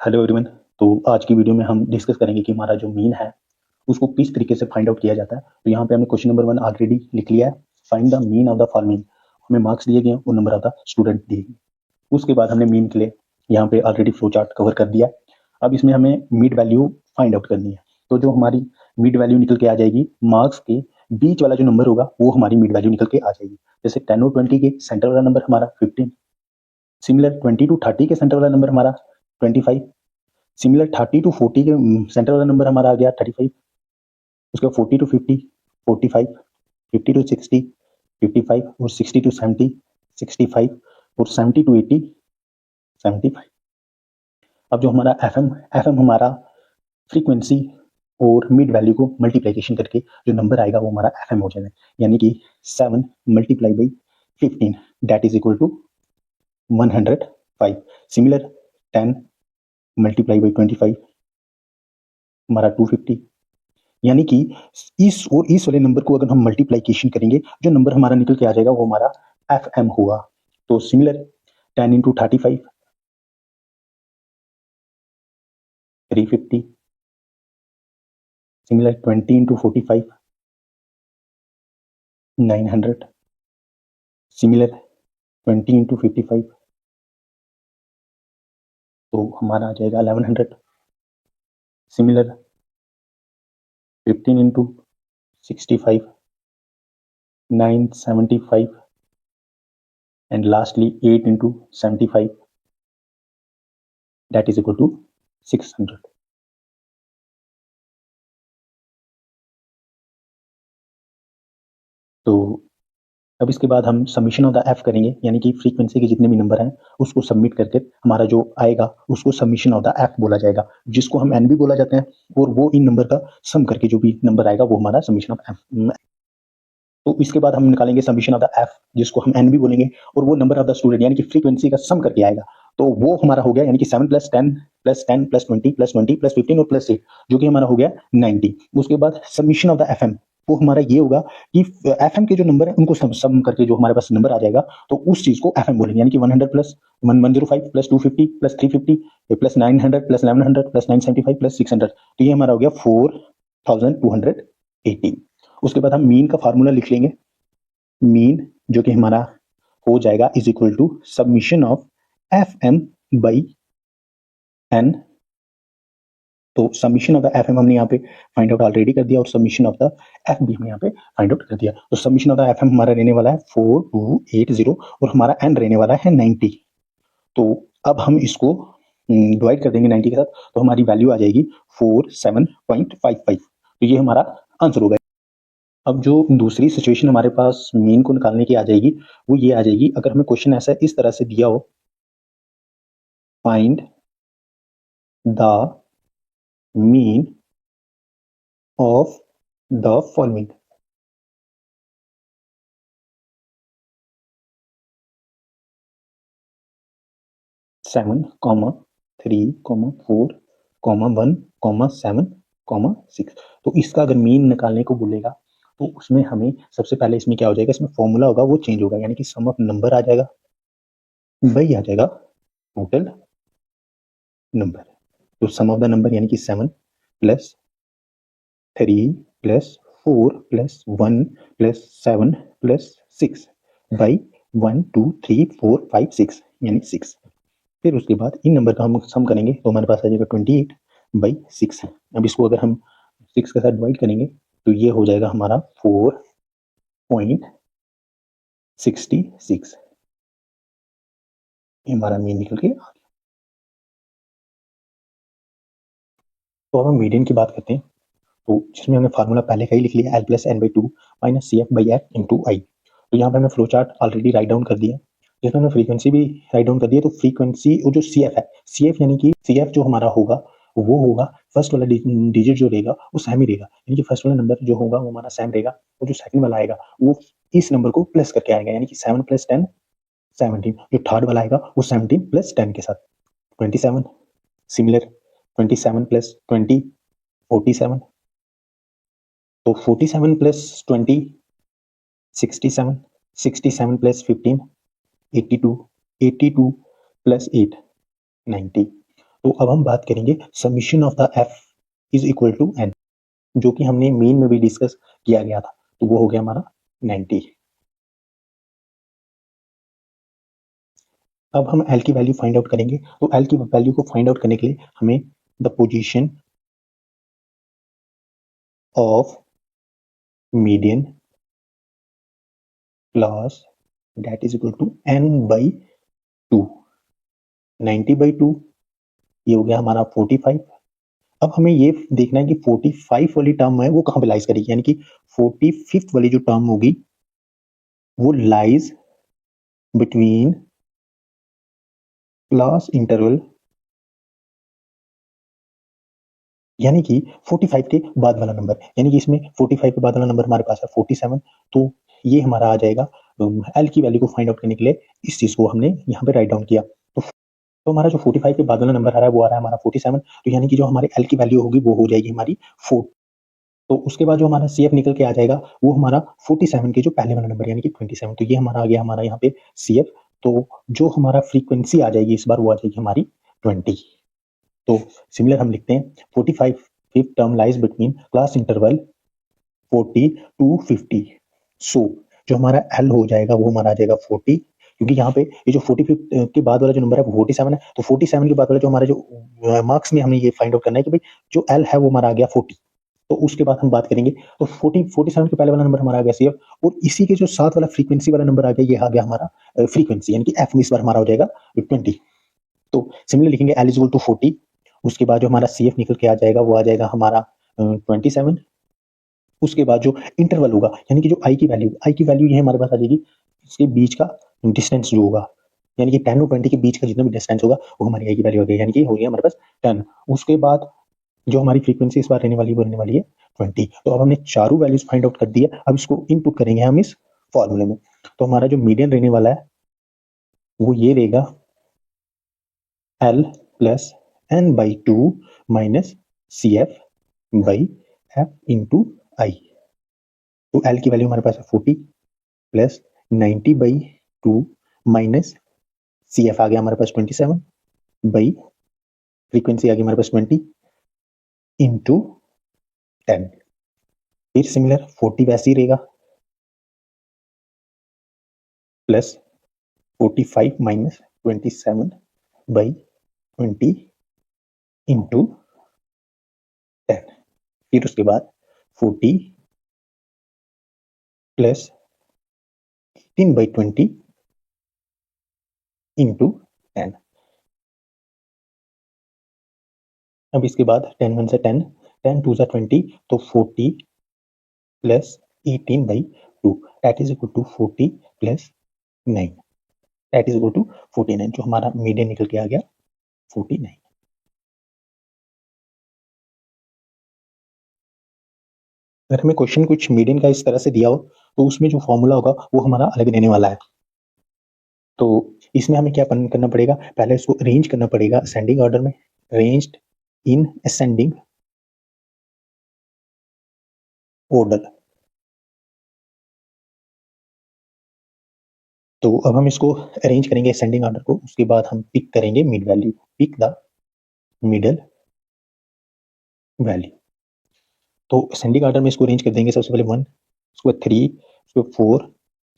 Hello everyone. तो आज की वीडियो में हम डिस्कस करेंगे कि हमारा जो मीन है उसको किस तरीके से फाइंड आउट किया जाता है। तो यहाँ पे हमने क्वेश्चन नंबर 1 ऑलरेडी लिख लिया है। Find the mean of the following. हमें मार्क्स दिए गए और नंबर ऑफ द स्टूडेंट दिए गए। उसके बाद हमने मीन के लिए यहाँ पे ऑलरेडी फ्लो चार्ट कवर कर दिया। अब इसमें हमें मिड वैल्यू फाइंड आउट करनी है। तो जो हमारी मिड वैल्यू निकल के आ जाएगी, मार्क्स के बीच वाला जो नंबर होगा वो हमारी मिड वैल्यू निकल के आ जाएगी। जैसे 10 और 20 के सेंटर वाला नंबर हमारा 15। सिमिलर 20 टू 30 के सेंटर वाला नंबर हमारा 25। सिमिलर 30 टू 40 के सेंटर वाला नंबर हमारा आ गया 35। उसके बाद 40 टू 50 45, 50 टू 60 55 और 60 टू 70 65 और 70 टू 80 75। अब जो हमारा एफ एम हमारा फ्रीक्वेंसी और मिड वैल्यू को मल्टीप्लीकेशन करके जो नंबर आएगा वो हमारा एफ एम हो जाएगा। यानी कि 7 multiply by 15 that is equal to 105। Similar 10 multiply by 25 हमारा 250। यानी कि इस और इस वाले नंबर को अगर हम मल्टीप्लीकेशन करेंगे जो नंबर हमारा निकल के आ जाएगा वो हमारा एफ एम होगा। तो similar 10 into 35 350। Similar 20 into 45 900। Similar 20 into 55 तो हमारा आ जाएगा 1100। Similar 15 into 65 975 and lastly 8 into 75 that is equal to 600। तो अब इसके बाद हम सबमिशन ऑफ द एफ करेंगे, यानी कि फ्रीक्वेंसी के जितने भी नंबर हैं उसको सबमिट करके हमारा जो आएगा उसको सबमिशन ऑफ द एफ बोला जाएगा, जिसको हम एन भी बोला जाते हैं। और वो इन नंबर का सम करके जो भी नंबर आएगा वो हमारा सबमिशन ऑफ एफ। तो इसके बाद हम निकालेंगे सबमिशन ऑफ द एफ, जिसको हम एन भी बोलेंगे, और वो नंबर ऑफ द स्टूडेंट यानी कि फ्रीक्वेंसी का सम करके आएगा। तो वो हमारा हो गया, यानी कि 7 plus 10 plus 10 plus 20 plus 20 plus 15 और प्लस 8 जो कि हमारा हो गया 90। उसके बाद summation of the F M वो हमारा ये होगा कि एफ एम के जो नंबर है उनको सम करके जो हमारे पास नंबर आ जाएगा तो उस चीज को एफ एम बोलेंगे। यानी कि 100 plus 105 plus 250 plus 350 plus 900 plus 1100 plus 975 plus 600। तो ये हमारा हो गया 4280। उसके बाद हम मीन का फार्मूला लिख लेंगे। मीन जो कि हमारा हो जाएगा is equal to submission of F M by N. तो submission of the F M हमने यहाँ पे फाइंड आउट ऑलरेडी कर दिया और सबमिशन ऑफ द एफ भी हमने यहाँ पे फाइंड आउट कर दिया। तो submission of the F M हमारा रहने वाला है 4280 और हमारा एन रहने वाला है 90। तो अब हम इसको डिवाइड कर देंगे 90 के साथ, तो हमारी वैल्यू आ जाएगी 47.55। तो ये हमारा आंसर होगा। अब जो दूसरी सिचुएशन हमारे पास मीन को निकालने की आ जाएगी वो ये आ जाएगी, अगर हमें क्वेश्चन ऐसा इस तरह से दिया हो, find the mean of the following. Seven comma 3 comma 4 comma 1 comma 7 comma 6। तो इसका अगर मीन निकालने को बोलेगा तो उसमें हमें सबसे पहले इसमें क्या हो जाएगा, इसमें फॉर्मूला होगा वो चेंज होगा, यानी कि सम ऑफ नंबर आ जाएगा वही आ जाएगा टोटल नंबर। तो सम ऑफ द नंबर यानी कि 7 plus 3 plus 4 plus 1 plus 7 plus 6 by 1 2 3 4 5 6 यानी 6। फिर उसके बाद इन नंबर का हम सम करेंगे तो हमारे पास आ जाएगा 28 बाई 6। अब इसको अगर हम 6 के साथ डिवाइड करेंगे तो ये हो जाएगा हमारा 4.66। ये हमारा मीन निकल के आ गया। तो अब हम मीडियन की बात करते हैं, तो जिसमें हमने फार्मूला पहले का ही लिख लिया, L plus N by 2 minus C F by F into I. तो यहाँ पर हमने flow chart already write down कर दिया, जिसमें हमने फ्रीक्वेंसी भी राइट डाउन कर दिया। तो फ्रीक्वेंसी और जो सी एफ है, सी एफ यानी कि सी एफ जो हमारा होगा वो होगा फर्स्ट वाला डिजिट जो रहेगा वो सेम ही रहेगा, यानी कि फर्स्ट वाला नंबर जो होगा वो हमारा सेम रहेगा और जो सेकंड वाला आएगा वो इस नंबर को प्लस करके आएगा, यानी कि 7 प्लस 10 17। जो थर्ड वाला आएगा वो 17 प्लस 10 के साथ 27। Similar 27 plus 20 47। तो 47 प्लस 20 67 67 प्लस 15 82 82 प्लस 8 90। तो अब हम बात करेंगे summation of the F is equal to N, जो कि हमने मीन में भी डिस्कस किया गया था, तो वो हो गया हमारा 90। अब हम एल की वैल्यू फाइंड आउट करेंगे, तो एल की वैल्यू को फाइंड आउट करने के लिए हमें the position of median class that is equal to N by 2, 90/2, ये हो गया हमारा 45। अब हमें ये देखना है कि 45 वाली टर्म है वो कहाँ पे लाइज करेगी, यानी कि 45th वाली जो टर्म होगी वो लाइज बिटवीन क्लास इंटरवल, यानी कि 45 के बाद वाला नंबर, यानी कि इसमें 45 के बाद वाला नंबर हमारे पास है 47, तो ये हमारा आ जाएगा एल की वैल्यू को फाइंड आउट करने के लिए इस चीज को हमने यहाँ पे राइट डाउन किया। तो हमारा जो 45 के बाद वाला नंबर आ रहा है वो आ रहा है हमारा 47, तो यानी कि जो हमारे एल की वैल्यू होगी वो हो जाएगी हमारी 4। तो उसके बाद जो हमारा सी एफ निकल के आ जाएगा वो हमारा 47 के जो पहले वाला नंबर यानी कि 27, तो ये हमारा आ गया हमारा यहाँ पे सी एफ। तो जो हमारा फ्रीक्वेंसी आ जाएगी इस बार वो आ जाएगी हमारी 20। तो सिमिलर हम लिखते हैं 45 fifth term lies between class interval 40 to 50। सो जो हमारा एल हो जाएगा वो हमारा आ जाएगा 40, क्योंकि यहाँ पे ये जो 45 के बाद वाला जो नंबर है वो 47 है, तो 47 के बाद वाला जो हमारा जो मार्क्स में हमें ये फाइंड आउट करना है कि भाई जो एल है वो हमारा आ गया 40। तो उसके बाद हम बात करेंगे, तो 47 के पहले वाला नंबर हमारा आ गया सीएफ, और इसी के जो साथ वाला फ्रीक्वेंसी वाला नंबर आ गया ये आ गया हमारा फ्रीक्वेंसी, यानी कि एफ में इस बार हमारा हो जाएगा 20। तो सिमिलर लिखेंगे एल इज इक्वल टू 40, उसके बाद जो हमारा सी एफ निकल के आ जाएगा वो आ जाएगा हमारा 27। उसके बाद जो इंटरवल होगा यानी कि जो आई की वैल्यू ये हमारे पास आ जाएगी, इसके बीच का डिस्टेंस जो होगा, यानी कि 10 और 20 के बीच का जितना भी डिस्टेंस होगा वो हमारी आई की वैल्यू आ गई, यानी कि हो गया हमारे पास 10। उसके बाद जो हमारी फ्रीक्वेंसी इस बार रहने वाली है वो रहने वाली है 20। तो अब हमने चारों वैल्यूज फाइंड आउट कर दिया, अब इसको इनपुट करेंगे हम इस फॉर्मूले में। तो हमारा जो मीडियन रहने वाला है वो ये रहेगा L plus N by 2 minus C F by F into I. तो एल की वैल्यू हमारे पास है 40 प्लस 90/2 माइनस सी एफ आ गया हमारे पास 27 बाई फ्रीक्वेंसी आ गई हमारे पास 20 इंटू 10। फिर सिमिलर 40 वैसे ही रहेगा प्लस 45 माइनस 27 बाई 20 इंटू 10। फिर उसके बाद 40 प्लस 18/20 इंटू 10। अब इसके बाद 10 1 से 10, 10 2 से 20, तो 40 plus 18/2 that is equal to 40 plus 9 that is equal to 49, जो हमारा मीडियन निकल के आ गया 49। अगर हमें क्वेश्चन कुछ मीडियन का इस तरह से दिया हो तो उसमें जो फॉर्मूला होगा वो हमारा अलग रहने वाला है। तो इसमें हमें क्या करना पड़ेगा, पहले इसको अरेंज करना पड़ेगा असेंडिंग ऑर्डर में, अरेंज्ड इन असेंडिंग ऑर्डर। तो अब हम इसको अरेंज करेंगे असेंडिंग ऑर्डर को, उसके बाद हम पिक करेंगे mid value, pick the middle value. तो असेंडिंग ऑर्डर में इसको अरेंज कर देंगे, सबसे पहले 1, उसके बाद 3, उसके बाद 4,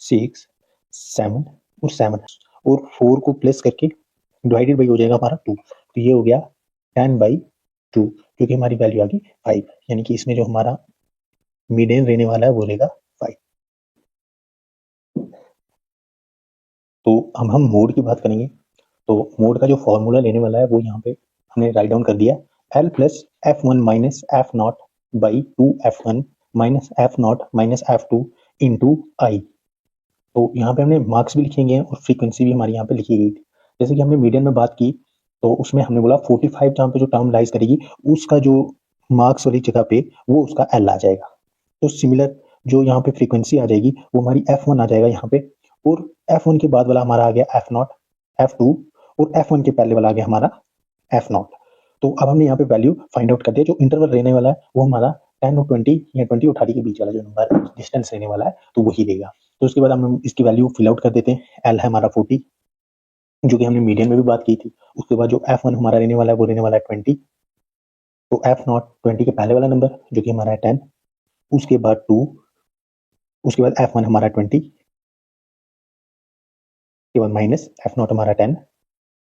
6, 7 और 7, और 4 को प्लस करके डिवाइडेड बाई हो जाएगा हमारा 2, तो ये हो गया 10/2, क्योंकि हमारी वैल्यू आ गई 5, यानी कि इसमें जो हमारा मीडियन रहने वाला है वो रहेगा 5। तो अब हम मोड की बात करेंगे, तो मोड का जो फॉर्मूला लेने वाला है वो यहाँ पे हमने राइट डाउन कर दिया, L plus F one minus F naught by 2f1 minus F naught minus f2 into I. तो यहाँ पे हमने मार्क्स भी लिखेंगे और फ्रीक्वेंसी भी हमारी यहाँ पे लिखी गई थी। जैसे कि हमने मीडियन में बात की तो उसमें हमने बोला 45 जहाँ पे जो टर्म लाइज करेगी उसका जो मार्क्स वाली जगह पे वो उसका एल आ जाएगा। तो सिमिलर जो यहाँ पे फ्रीक्वेंसी आ जाएगी वो हमारी f1 आ जाएगा यहाँ पे, और f1 के बाद वाला हमारा आ गया f नॉट, f2, और f1 के पहले वाला आ गया हमारा f नॉट। तो अब हमने यहाँ पे वैल्यू फाइंड आउट कर दिया, जो इंटरवल रहने वाला है वो हमारा 10 और 20 या 20 और 30 के बीच वाला जो नंबर डिस्टेंस रहने वाला है तो वही देगा। तो उसके बाद हम इसकी वैल्यू फिल आउट कर देते हैं, एल है हमारा 40, जो कि हमने मीडियन में भी बात की थी। उसके बाद जो F1 हमारा रहने वाला है वो रहने वाला है 20। तो F0 20 के पहले वाला नंबर जो कि हमारा है 10, उसके बाद 2, उसके बाद F1 हमारा 20, उसके बाद माइनस F0 हमारा 10,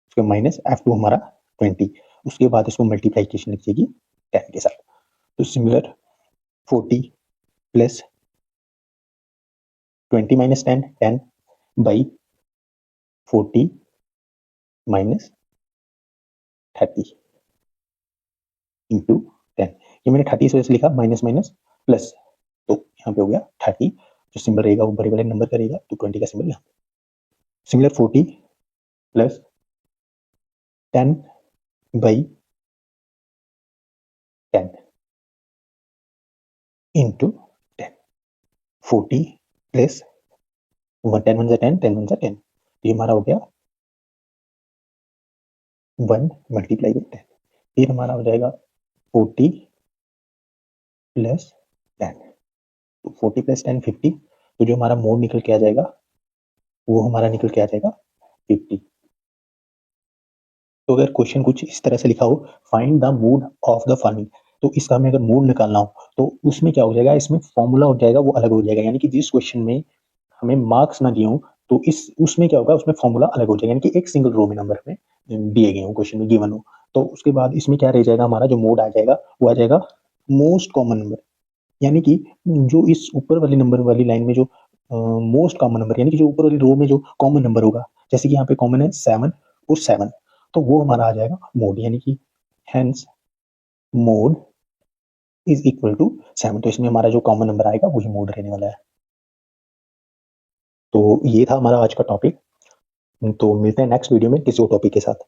उसके बाद माइनस F2 हमारा 20, उसके बाद इसको मल्टीप्लीकेशन लिखिएगी 10 के साथ। तो similar 40 plus 20 minus 10, 10 by 40 minus 30 into 10। ये मैंने 30 इस वजह से लिखा, माइनस माइनस प्लस, तो यहाँ पे हो गया 30। जो सिंबल रहेगा वो बड़े बड़े नंबर का रहेगा, तो 20 का सिंबल यहाँ। Similar 40 plus 10 by 10 into 10। 40 plus 10 1 10, 10 1 10, ये हमारा हो गया 1 मल्टीप्लाई बाई 10। फिर हमारा हो जाएगा 40 प्लस 10, तो 40 प्लस 10 50। तो जो हमारा मोड निकल के आ जाएगा वो हमारा निकल के आ जाएगा 50। तो अगर क्वेश्चन कुछ इस तरह से लिखा हो, find the mode of the following, तो इसका हमें अगर मोड निकालना हो तो उसमें क्या हो जाएगा, इसमें फॉर्मूला हो जाएगा वो अलग हो जाएगा। यानी कि जिस क्वेश्चन में हमें मार्क्स ना दिए हो तो इस उसमें क्या होगा, उसमें फॉर्मूला अलग हो जाएगा। यानी कि एक सिंगल रो में नंबर में दिए गए हो, क्वेश्चन में गिवन हो, तो उसके बाद इसमें क्या रह जाएगा, हमारा जो मोड आ जाएगा वो आ जाएगा मोस्ट कॉमन नंबर। यानी कि जो इस ऊपर वाली नंबर वाली लाइन में जो मोस्ट कॉमन नंबर, यानी कि जो ऊपर वाली रो में जो कॉमन नंबर होगा, जैसे कि यहाँ पे कॉमन है 7 और 7, तो वो हमारा आ जाएगा मोड। यानी कि hence mode is equal to 7। तो इसमें हमारा जो कॉमन नंबर आएगा वही मोड रहने वाला है। तो ये था हमारा आज का टॉपिक। तो मिलते हैं नेक्स्ट वीडियो में किसी और टॉपिक के साथ।